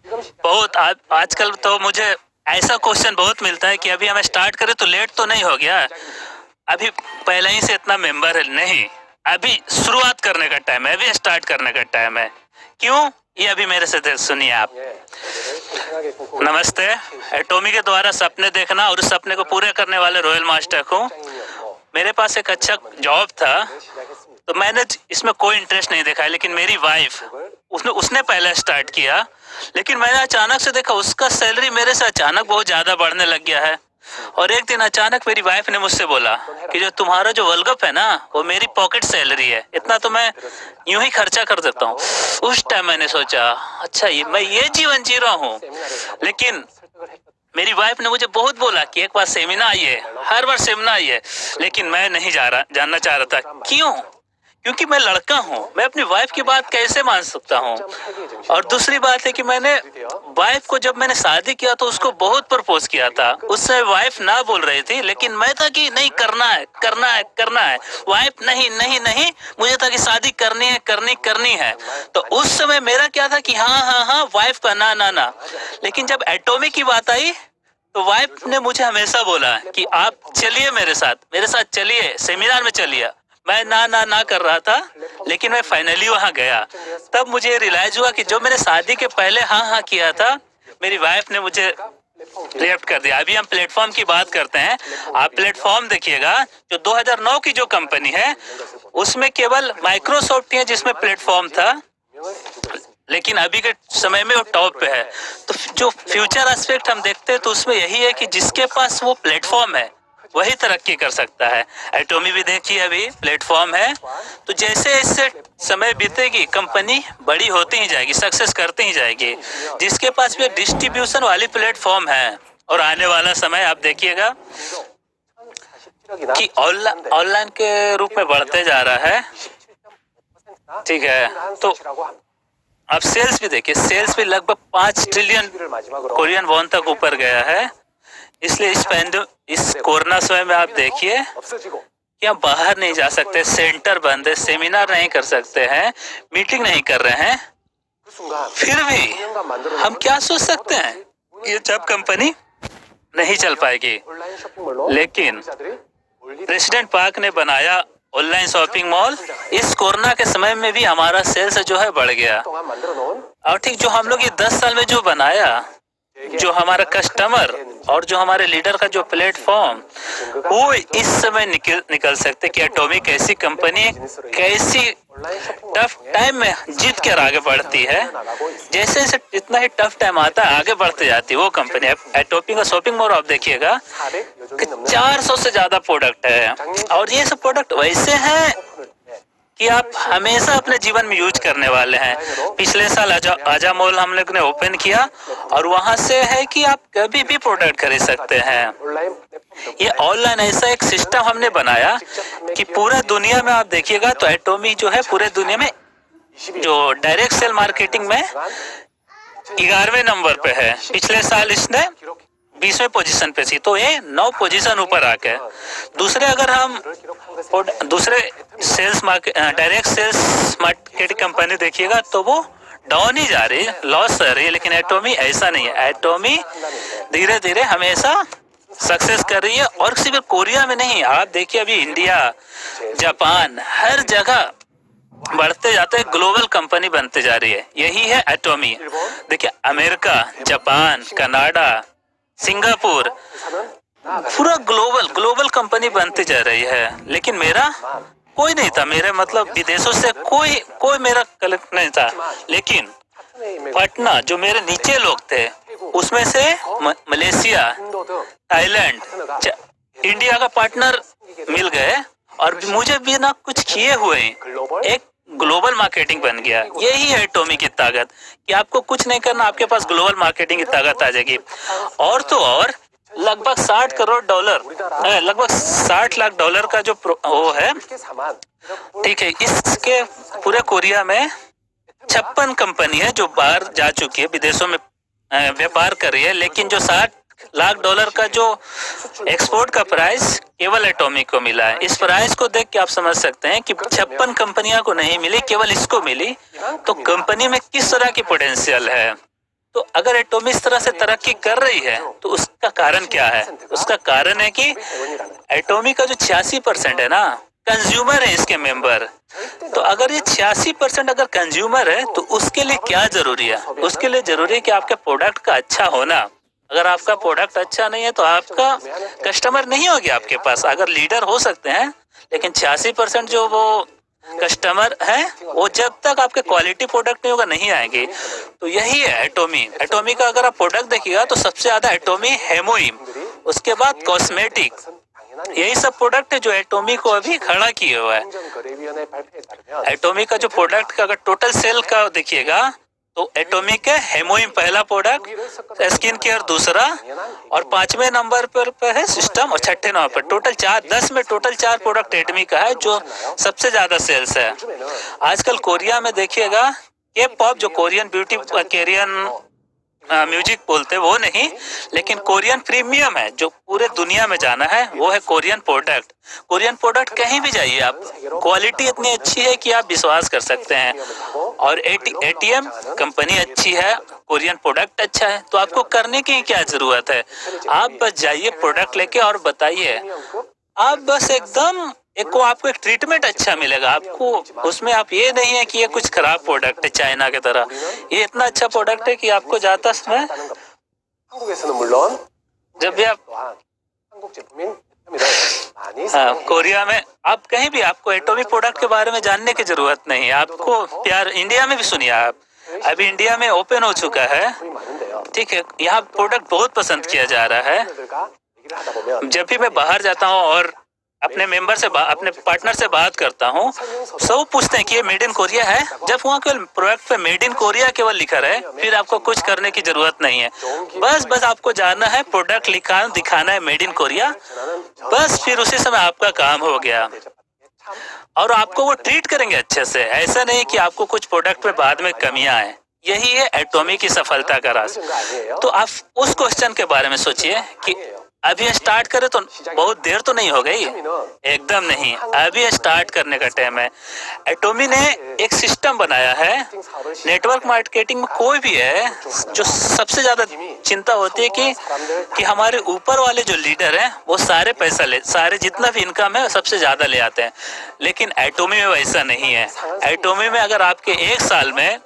बहुत आजकल तो मुझे ऐसा क्वेश्चन बहुत मिलता है कि अभी हमें स्टार्ट करें तो लेट तो नहीं हो गया, अभी पहले ही से इतना मेंबर है नहीं, अभी शुरुआत करने का टाइम है, अभी स्टार्ट करने का टाइम है। क्यों? ये अभी मेरे से सुनिए आप। नमस्ते। एटॉमी के द्वारा सपने देखना और उस सपने को पूरे करने वाले रॉयल मास्टर को मेरे पास एक अच्छा जॉब था, तो मैंने इसमें कोई इंटरेस्ट नहीं दिखाया, लेकिन मेरी वाइफ उसने पहले स्टार्ट किया, लेकिन मैंने अचानक से देखा उसका सैलरी मेरे से अचानक बहुत ज्यादा बढ़ने लग गया है। और एक दिन अचानक मेरी वाइफ ने मुझसे बोला कि जो तुम्हारा जो वर्ल्ड है ना, वो मेरी पॉकेट सैलरी है, इतना तो मैं यूं ही खर्चा कर देता हूँ। उस टाइम मैंने सोचा अच्छा मैं ये जीवन जी रहा हूँ। लेकिन मेरी वाइफ ने मुझे बहुत बोला कि एक बार सेमिनार आइए, हर बार सेमिनार आइए, लेकिन मैं नहीं जानना चाह रहा था। क्यों? क्योंकि मैं लड़का हूँ, मैं अपनी वाइफ की बात कैसे मान सकता हूँ। और दूसरी बात है कि मैंने वाइफ को जब मैंने शादी किया तो उसको बहुत प्रपोज किया था, उससे वाइफ ना बोल रही थी, लेकिन मैं था कि नहीं करना है करना है करना है। वाइफ नहीं नहीं नहीं, मुझे था कि शादी करनी है करनी है। तो उस समय मेरा क्या था कि हाँ हाँ हाँ, वाइफ का ना ना ना। लेकिन जब एटॉमिक की बात आई तो वाइफ ने मुझे हमेशा बोला कि आप चलिए मेरे साथ चलिए, सेमिनार में चलिए। मैं ना ना ना कर रहा था, लेकिन मैं फाइनली वहां गया। तब मुझे रियलाइज हुआ कि जो मैंने शादी के पहले हाँ हाँ किया था, मेरी वाइफ ने मुझे रिएक्ट कर दिया। अभी हम प्लेटफॉर्म की बात करते हैं। आप प्लेटफॉर्म देखिएगा, जो 2009 की जो कंपनी है उसमें केवल माइक्रोसॉफ्ट ही है जिसमें प्लेटफॉर्म था, लेकिन अभी के समय में वो टॉप पे है। तो जो फ्यूचर एस्पेक्ट हम देखते हैं तो उसमें यही है कि जिसके पास वो प्लेटफॉर्म है वही तरक्की कर सकता है। एटॉमी भी देखिए अभी प्लेटफॉर्म है, तो जैसे जैसे समय बीतेगी कंपनी बड़ी होती ही जाएगी, सक्सेस करती ही जाएगी। जिसके पास भी डिस्ट्रीब्यूशन वाली प्लेटफॉर्म है, और आने वाला समय आप देखिएगा कि ऑनलाइन के रूप में बढ़ते जा रहा है। ठीक है, तो अब सेल्स भी देखिए, सेल्स भी लगभग 5 ट्रिलियन कोरियन वॉन तक ऊपर गया है। इसलिए इस कोरोना समय में आप देखिए कि हम बाहर नहीं जा सकते, सेंटर बंद है, सेमिनार नहीं कर सकते हैं, मीटिंग नहीं कर रहे हैं, फिर भी हम क्या सोच सकते हैं, ये जब कंपनी नहीं चल पाएगी। लेकिन प्रेसिडेंट पार्क ने बनाया ऑनलाइन शॉपिंग मॉल, इस कोरोना के समय में भी हमारा सेल्स जो है बढ़ गया। और ठीक जो हम लोग ये 10 साल में जो बनाया, जो हमारा कस्टमर और जो हमारे लीडर का जो प्लेटफॉर्म, वो इस समय निकल सकते कि एटॉमिक ऐसी कंपनी कैसी टफ टाइम में जीत कर आगे बढ़ती है। जैसे जैसे इतना ही टफ टाइम आता है आगे बढ़ते जाती है वो कंपनी। एटॉमिक का शॉपिंग मॉल आप देखिएगा 400 से ज्यादा प्रोडक्ट है, और ये सब प्रोडक्ट वैसे हैं कि आप हमेशा अपने जीवन में यूज करने वाले हैं। पिछले साल आजा मॉल हम लोग ने ओपन किया, और वहां से है कि आप कभी भी प्रोडक्ट खरीद सकते हैं। ये ऑनलाइन ऐसा एक सिस्टम हमने बनाया कि पूरे दुनिया में आप देखिएगा तो एटॉमी जो है पूरे दुनिया में जो डायरेक्ट सेल मार्केटिंग में 11वें नंबर पे है। पिछले साल इसने 20वें पोजीशन पे थी, तो ये 9 पोजीशन ऊपर आके। दूसरे sales market, direct sales market company देखिएगा तो वो डाउन ही जा रही है, लॉस कर रही है, लेकिन एटॉमी ऐसा नहीं है। एटॉमी धीरे धीरे हमेशा सक्सेस कर रही है, और सिर्फ कोरिया में नहीं, आप देखिए अभी इंडिया, जापान, हर जगह बढ़ते जाते ग्लोबल कंपनी बनते जा रही है। यही है एटॉमी। देखिए अमेरिका, जापान, कनाडा, सिंगापुर, पूरा ग्लोबल कंपनी बनती जा रही है। लेकिन मेरा कोई नहीं था, मेरे मतलब विदेशों से कोई मेरा कलेक्ट नहीं था। लेकिन पटना जो मेरे नीचे लोग थे उसमें से मलेशिया, थाईलैंड, इंडिया का पार्टनर मिल गए, और मुझे बिना कुछ किए हुए एक ग्लोबल मार्केटिंग बन गया। यही है एटॉमी की ताकत कि आपको कुछ नहीं करना, आपके पास ग्लोबल मार्केटिंग की ताकत आ जाएगी। और तो और लगभग 60 करोड़ डॉलर, लगभग 60 लाख डॉलर का जो वो है, ठीक है। इसके पूरे कोरिया में 56 कंपनी है जो बाहर जा चुकी है, विदेशों में व्यापार कर रही है। लेकिन जो 60 लाख डॉलर का जो एक्सपोर्ट का प्राइस केवल एटॉमिक को मिला है। इस प्राइस को देख के आप समझ सकते हैं कि 56 कंपनियां को नहीं मिली, केवल इसको मिली। तो कंपनी में किस तरह की पोटेंशियल है। तो अगर एटॉमी इस तरह से तरक्की कर रही है तो उसका कारण क्या है? उसका कारण है कि एटॉमी का जो 86% है ना, कंज्यूमर है इसके मेंबर। तो अगर ये 86% अगर कंज्यूमर है तो उसके लिए क्या जरूरी है? उसके लिए जरूरी है कि आपके प्रोडक्ट का अच्छा होना। अगर आपका प्रोडक्ट अच्छा नहीं है तो आपका कस्टमर नहीं होगी आपके पास। अगर लीडर हो सकते हैं लेकिन 86% जो वो कस्टमर है वो जब तक आपके क्वालिटी प्रोडक्ट नहीं होगा नहीं आएंगे। तो यही है एटॉमी। एटॉमी का अगर आप प्रोडक्ट देखिएगा तो सबसे ज्यादा एटॉमी, हेमोइम, उसके बाद कॉस्मेटिक, यही सब प्रोडक्ट है जो एटॉमी को अभी खड़ा किए हुआ है। एटॉमी का जो प्रोडक्ट का अगर टोटल सेल का देखिएगा तो एटॉमी के हेमोइम पहला प्रोडक्ट, स्किन केयर दूसरा, और 5वें नंबर पर है सिस्टम, और 6ठे नंबर पर टोटल 10 में टोटल 4 प्रोडक्ट एटॉमी का है जो सबसे ज्यादा सेल्स है। आजकल कोरिया में देखिएगा के पॉप, जो कोरियन ब्यूटी, कोरियन म्यूजिक बोलते वो नहीं, लेकिन कोरियन प्रीमियम है जो पूरे दुनिया में जाना है, वो है कोरियन प्रोडक्ट। कोरियन प्रोडक्ट कहीं भी जाइए आप, क्वालिटी इतनी अच्छी है कि आप विश्वास कर सकते हैं। और एटीएम कंपनी अच्छी है, कोरियन प्रोडक्ट अच्छा है, तो आपको करने की क्या जरूरत है? आप बस जाइए प्रोडक्ट लेके और बताइए। आप बस एकदम को आपको एक ट्रीटमेंट अच्छा मिलेगा आपको, उसमें आप ये नहीं है कि ये कुछ खराब प्रोडक्ट है चाइना की तरह। ये इतना अच्छा प्रोडक्ट है कि आपको जाता समय जब भी आप कोरिया में आप कहीं भी, आपको एटॉमी प्रोडक्ट के बारे में जानने की जरूरत नहीं है। आपको प्यार इंडिया में भी सुनिए आप, अभी इंडिया में ओपन हो चुका है, ठीक है, यहाँ प्रोडक्ट बहुत पसंद किया जा रहा है। जब भी मैं बाहर जाता हूँ और अपने मेंबर से, अपने पार्टनर से बात करता हूँ, सब पूछते हैं कि ये मेड इन कोरिया है। जब वहाँ केवल प्रोडक्ट पे मेड इन कोरिया केवल लिखा है, फिर आपको कुछ करने की जरूरत नहीं है। बस आपको जानना है, प्रोडक्ट लिखा दिखाना है मेड इन कोरिया, बस फिर उसी समय आपका काम हो गया। और आपको वो ट्रीट करेंगे अच्छे से। ऐसा नहीं कि आपको कुछ प्रोडक्ट में बाद में कमियां आए। यही है एटॉमी की सफलता का राज। तो आप उस क्वेश्चन के बारे में सोचिए कि अभी स्टार्ट करें तो बहुत देर तो नहीं हो गई, एकदम नहीं, अभी स्टार्ट करने का टाइम है। एटॉमी ने एक सिस्टम बनाया है। नेटवर्क मार्केटिंग में कोई भी है, जो सबसे ज्यादा चिंता होती है कि हमारे ऊपर वाले जो लीडर हैं वो सारे पैसा सारे जितना भी इनकम है सबसे ज्यादा ले आते हैं, लेकिन एटॉमी में वैसा नहीं है। एटॉमी में अगर आपके एक साल में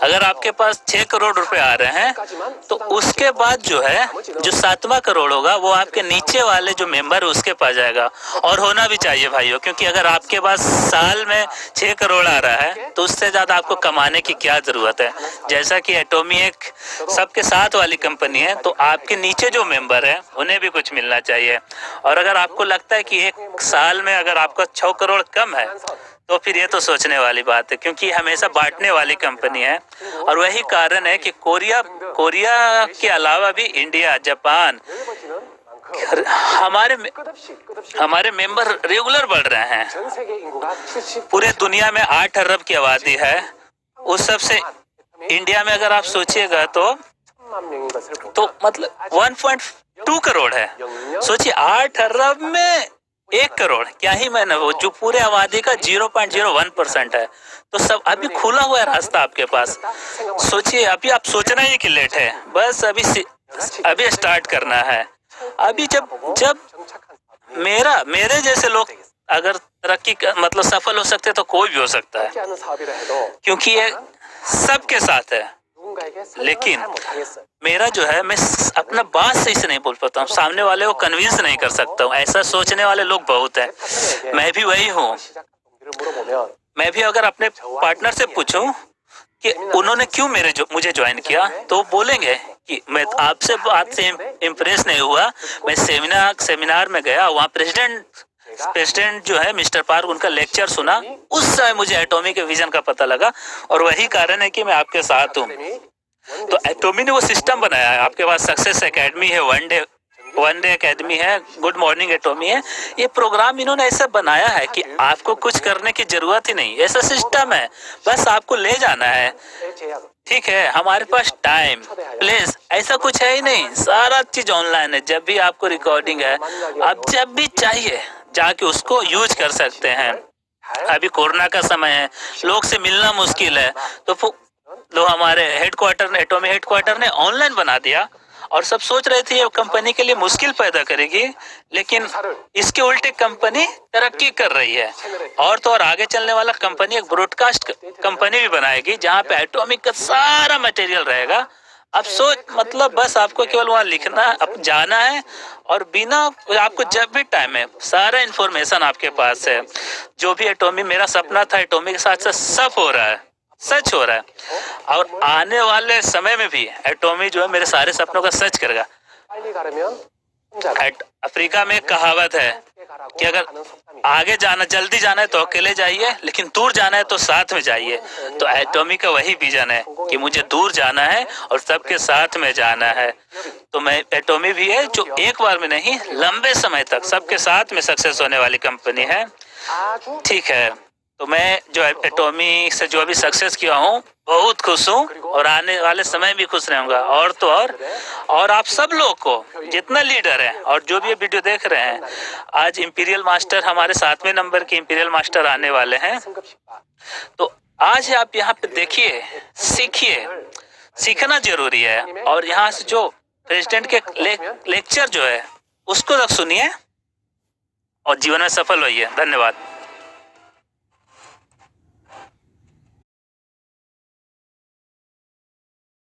अगर आपके पास 6 करोड़ रुपए आ रहे हैं तो उसके बाद जो है, जो 7वां करोड़ होगा वो आपके नीचे वाले जो मेंबर है उसके पास जाएगा। और होना भी चाहिए भाइयों, क्योंकि अगर आपके पास साल में 6 करोड़ आ रहा है तो उससे ज्यादा आपको कमाने की क्या जरूरत है। जैसा कि एटॉमी एक सबके साथ वाली कंपनी है, तो आपके नीचे जो मेंबर है उन्हें भी कुछ मिलना चाहिए। और अगर आपको लगता है कि एक साल में अगर आपका 6 करोड़ कम है तो फिर ये तो सोचने वाली बात है, क्योंकि हमेशा बांटने वाली कंपनी है। और वही कारण है कि कोरिया के अलावा भी इंडिया, जापान, हमारे मेंबर रेगुलर बढ़ रहे हैं। पूरे दुनिया में 8 अरब की आबादी है, उस सब से इंडिया में अगर आप सोचिएगा तो मतलब 1.2 करोड़ है। सोचिए 8 अरब में 1 करोड़, क्या ही मैंने, वो जो पूरे आबादी का 0.01% है। तो सब अभी खुला हुआ है रास्ता आपके पास। सोचिए, अभी आप सोचना ही कि लेट है, बस अभी स्टार्ट करना है। अभी जब मेरे जैसे लोग अगर तरक्की मतलब सफल हो सकते तो कोई भी हो सकता है, क्योंकि ये सबके साथ है। लेकिन मेरा जो है, मैं अपना बात सही से नहीं बोल पाता हूँ, सामने वाले को कन्विंस नहीं कर सकता हूँ। ऐसा सोचने वाले लोग बहुत हैं, मैं भी वही हूँ। मैं भी अगर अपने पार्टनर से पूछूं कि उन्होंने क्यों मुझे ज्वाइन किया, तो बोलेंगे कि मैं आपसे बात से इम्प्रेस नहीं हुआ, मैं सेमिनार में गया, वहाँ प्रेसिडेंट जो है मिस्टर पार्क, उनका लेक्चर सुना, उस समय मुझे एटॉमी के विजन का पता लगा। और वही कारण है कि मैं आपके साथ हूँ। तो एटॉमी ने वो सिस्टम बनाया है। आपके पास सक्सेस एकेडमी है, वन डे एकेडमी है, गुड मॉर्निंग एटॉमी है। ये प्रोग्राम इन्होंने ऐसा बनाया है कि आपको कुछ करने की जरूरत ही नहीं, ऐसा सिस्टम है, बस आपको ले जाना है। ठीक है, हमारे पास टाइम प्लेस ऐसा कुछ है ही नहीं, सारा चीज ऑनलाइन है। जब भी आपको रिकॉर्डिंग है, आप जब भी चाहिए जाके उसको यूज कर सकते हैं। अभी कोरोना का समय है, लोग से मिलना मुश्किल है, तो लो हमारे हेडक्वार्टर ने, एटॉमिक हेडक्वार्टर ने ऑनलाइन बना दिया और सब सोच रहे थे ये कंपनी के लिए मुश्किल पैदा करेगी, लेकिन इसके उल्टे कंपनी तरक्की कर रही है। और तो और आगे चलने वाला कंपनी एक ब्रॉडकास्ट कंपनी भी बनाएगी जहां पे एटॉमिक का सारा मटेरियल रहेगा। अब सोच मतलब बस आपको केवल वहां लिखना, अब जाना है और बिना आपको जब भी टाइम है सारा इन्फॉर्मेशन आपके पास है। जो भी एटॉमिक, मेरा सपना था एटॉमिक के साथ साथ सब हो रहा है, सच हो रहा है और आने वाले समय में भी एटॉमिक जो है मेरे सारे सपनों का सच करेगा। अफ्रीका में कहावत है कि अगर आगे जाना, जल्दी जाना है तो अकेले जाइए, लेकिन दूर जाना है तो साथ में जाइए। तो एटॉमिक का वही विजन है कि मुझे दूर जाना है और सबके साथ में जाना है। तो मैं एटॉमिक भी है जो एक बार में नहीं, लंबे समय तक सबके साथ में सक्सेस होने वाली कंपनी है। ठीक है, तो मैं जो एटॉमिक से जो अभी सक्सेस किया हूँ बहुत खुश हूँ और आने वाले समय भी खुश रहूंगा। और तो और आप सब लोग को जितना लीडर है और जो भी ये वीडियो देख रहे हैं, आज इंपीरियल मास्टर हमारे 7वें नंबर के इंपीरियल मास्टर आने वाले हैं। तो आज आप यहाँ पे देखिए, सीखिए, सीखना जरूरी है और यहाँ से जो प्रेसिडेंट के लेक्चर जो है उसको तक सुनिए और जीवन में सफल होइए। धन्यवाद।